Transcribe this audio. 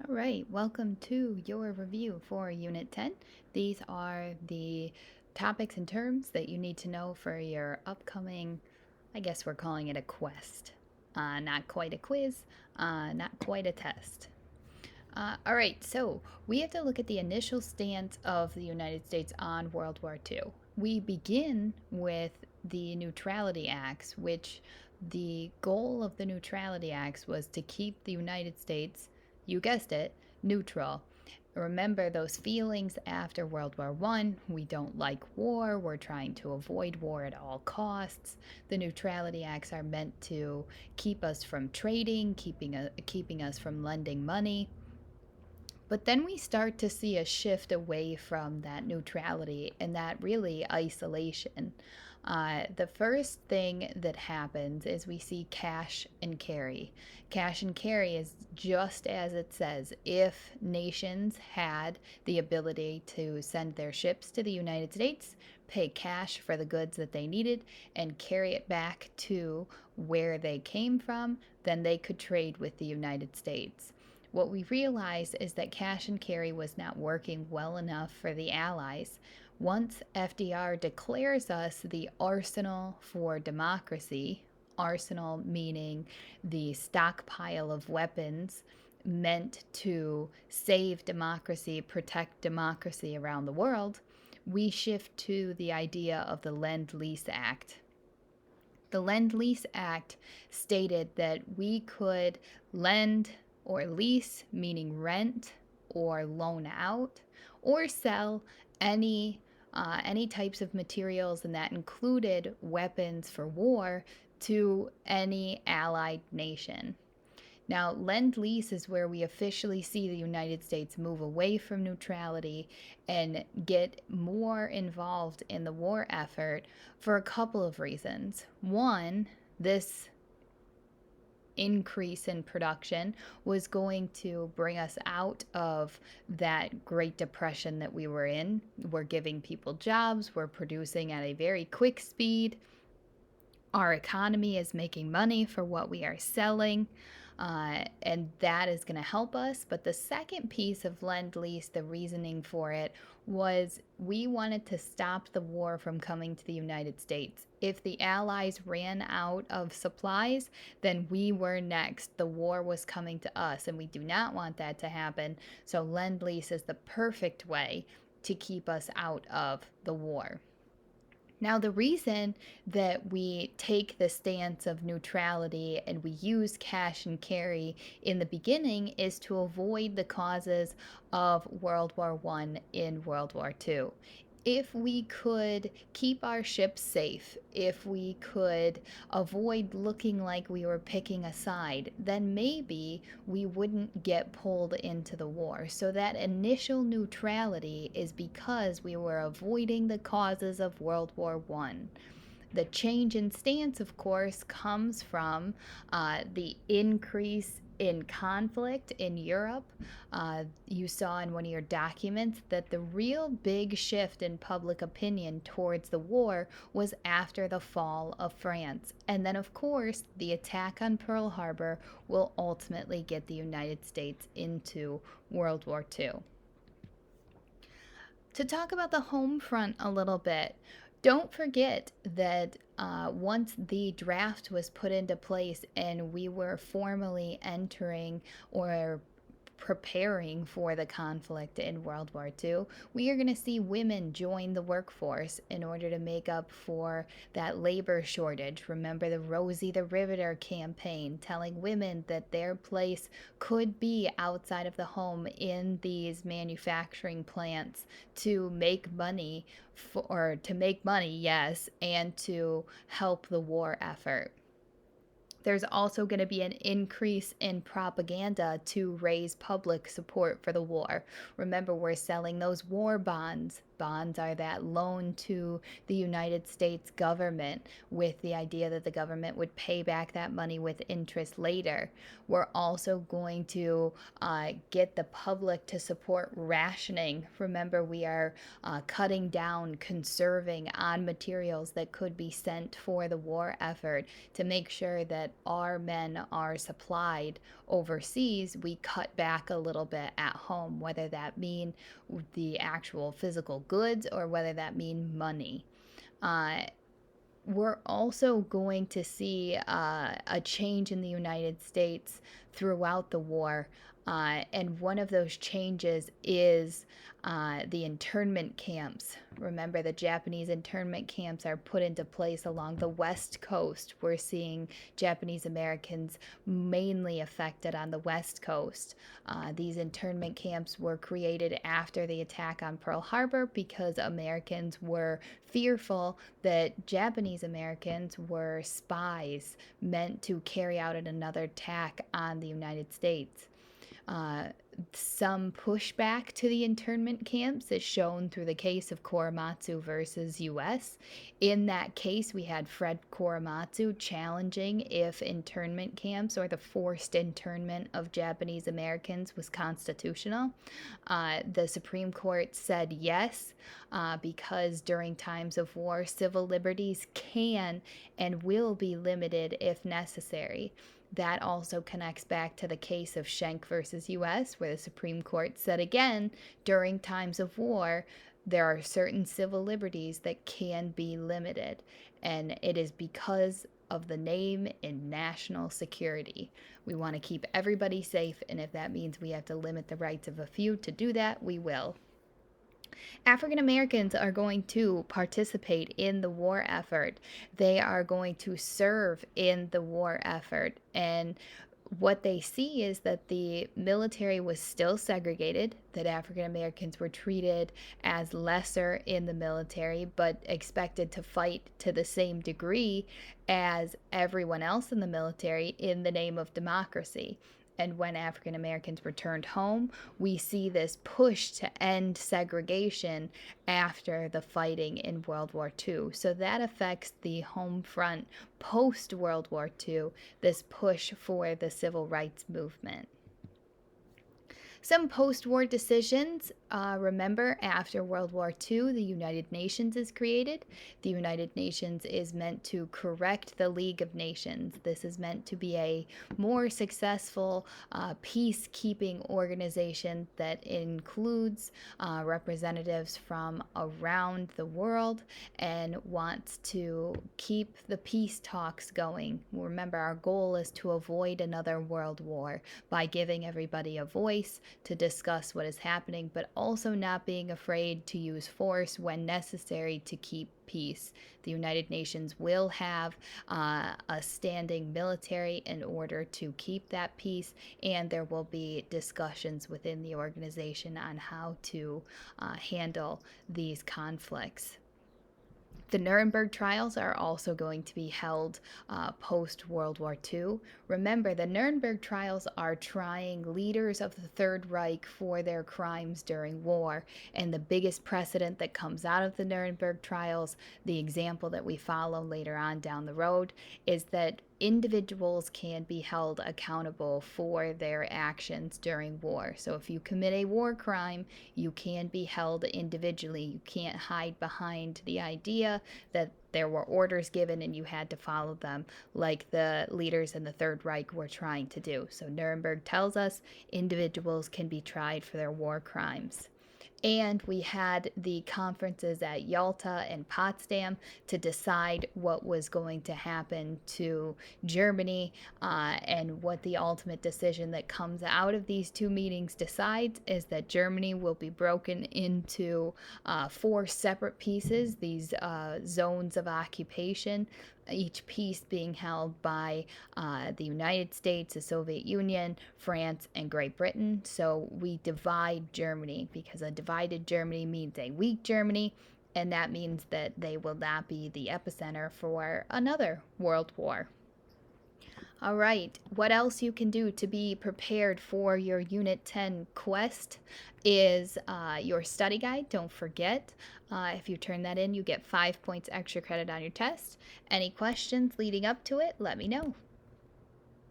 All right, welcome to your review for Unit 10. These are the topics and terms that you need to know for your upcoming, I guess we're calling it a quest. Not quite a quiz, not quite a test. All right, so we have to look at the initial stance of the United States on World War II. We begin with the Neutrality Acts, which the goal of the Neutrality Acts was to keep the United States, you guessed it, neutral. Remember those feelings after World War I. We don't like war. We're trying to avoid war at all costs. The Neutrality Acts are meant to keep us from trading, keeping us from lending money. But then we start to see a shift away from that neutrality and that really isolation. The first thing that happens is we see cash and carry. Cash and carry is just as it says. If nations had the ability to send their ships to the United States, pay cash for the goods that they needed, and carry it back to where they came from, then they could trade with the United States. What we realized is that cash and carry was not working well enough for the Allies. Once FDR declares us the arsenal for democracy, arsenal meaning the stockpile of weapons meant to save democracy, protect democracy around the world, we shift to the idea of the Lend-Lease Act. The Lend-Lease Act stated that we could lend or lease, meaning rent or loan out, or sell any any types of materials, and that included weapons for war, to any allied nation. Now, Lend Lease is where we officially see the United States move away from neutrality and get more involved in the war effort for a couple of reasons. One, this increase in production was going to bring us out of that Great Depression that we were in. We're giving people jobs, we're producing at a very quick speed. Our economy is making money for what we are selling, and that is going to help us. But the second piece of Lend-Lease, the reasoning for it, was we wanted to stop the war from coming to the United States. If the Allies ran out of supplies, then we were next. The war was coming to us, and we do not want that to happen. So Lend-Lease is the perfect way to keep us out of the war. Now, the reason that we take the stance of neutrality and we use cash and carry in the beginning is to avoid the causes of World War I in World War II. If we could keep our ships safe, if we could avoid looking like we were picking a side, then maybe we wouldn't get pulled into the war. So that initial neutrality is because we were avoiding the causes of World War I. The change in stance, of course, comes from the increase in conflict in Europe. You saw in one of your documents that the real big shift in public opinion towards the war was after the fall of France. And then, of course, the attack on Pearl Harbor will ultimately get the United States into World War II. To talk about the home front a little bit, don't forget that once the draft was put into place and we were formally entering or preparing for the conflict in World War II, we are going to see women join the workforce in order to make up for that labor shortage. Remember the Rosie the Riveter campaign telling women that their place could be outside of the home in these manufacturing plants to make money, yes, and to help the war effort. There's also going to be an increase in propaganda to raise public support for the war. Remember, we're selling those war bonds Bonds are that loan to the United States government with the idea that the government would pay back that money with interest later. We're also going to get the public to support rationing. Remember, we are cutting down, conserving on materials that could be sent for the war effort to make sure that our men are supplied overseas. We cut back a little bit at home, whether that mean the actual physical goods or whether that mean money. Uh, we're also going to see a change in the United States throughout the war. And one of those changes is the internment camps. Remember, the Japanese internment camps are put into place along the West Coast. We're seeing Japanese Americans mainly affected on the West Coast. These internment camps were created after the attack on Pearl Harbor because Americans were fearful that Japanese Americans were spies meant to carry out another attack on the United States. Some pushback to the internment camps is shown through the case of Korematsu versus US. In that case, we had Fred Korematsu challenging if internment camps or the forced internment of Japanese Americans was constitutional. The Supreme Court said yes, because during times of war, civil liberties can and will be limited if necessary. That also connects back to the case of Schenck versus US, where the Supreme Court said again, during times of war, there are certain civil liberties that can be limited. And it is because of the name in national security. We want to keep everybody safe, and if that means we have to limit the rights of a few to do that, we will. African Americans are going to participate in the war effort. They are going to serve in the war effort. And what they see is that the military was still segregated, that African Americans were treated as lesser in the military, but expected to fight to the same degree as everyone else in the military in the name of democracy. And when African Americans returned home, we see this push to end segregation after the fighting in World War II. So that affects the home front post World War II, this push for the civil rights movement. Some post-war decisions. Remember, after World War II, the United Nations is created. The United Nations is meant to correct the League of Nations. This is meant to be a more successful peacekeeping organization that includes representatives from around the world and wants to keep the peace talks going. Remember, our goal is to avoid another world war by giving everybody a voice to discuss what is happening, but also not being afraid to use force when necessary to keep peace. The United Nations will have a standing military in order to keep that peace, and there will be discussions within the organization on how to handle these conflicts. The Nuremberg trials are also going to be held post-World War II. Remember, the Nuremberg trials are trying leaders of the Third Reich for their crimes during war. And the biggest precedent that comes out of the Nuremberg trials, the example that we follow later on down the road, is that individuals can be held accountable for their actions during war. So if you commit a war crime, you can be held individually. You can't hide behind the idea that there were orders given and you had to follow them, like the leaders in the Third Reich were trying to do. So Nuremberg tells us individuals can be tried for their war crimes. And we had the conferences at Yalta and Potsdam to decide what was going to happen to Germany, and what the ultimate decision that comes out of these two meetings decides is that Germany will be broken into 4 separate pieces, these zones of occupation, each piece being held by the United States, the Soviet Union, France, and Great Britain. So we divide Germany because a divided Germany means a weak Germany, and that means that they will not be the epicenter for another world war. All right, what else you can do to be prepared for your Unit 10 quest is your study guide. Don't forget, if you turn that in, you get 5 points extra credit on your test. Any questions leading up to it, let me know.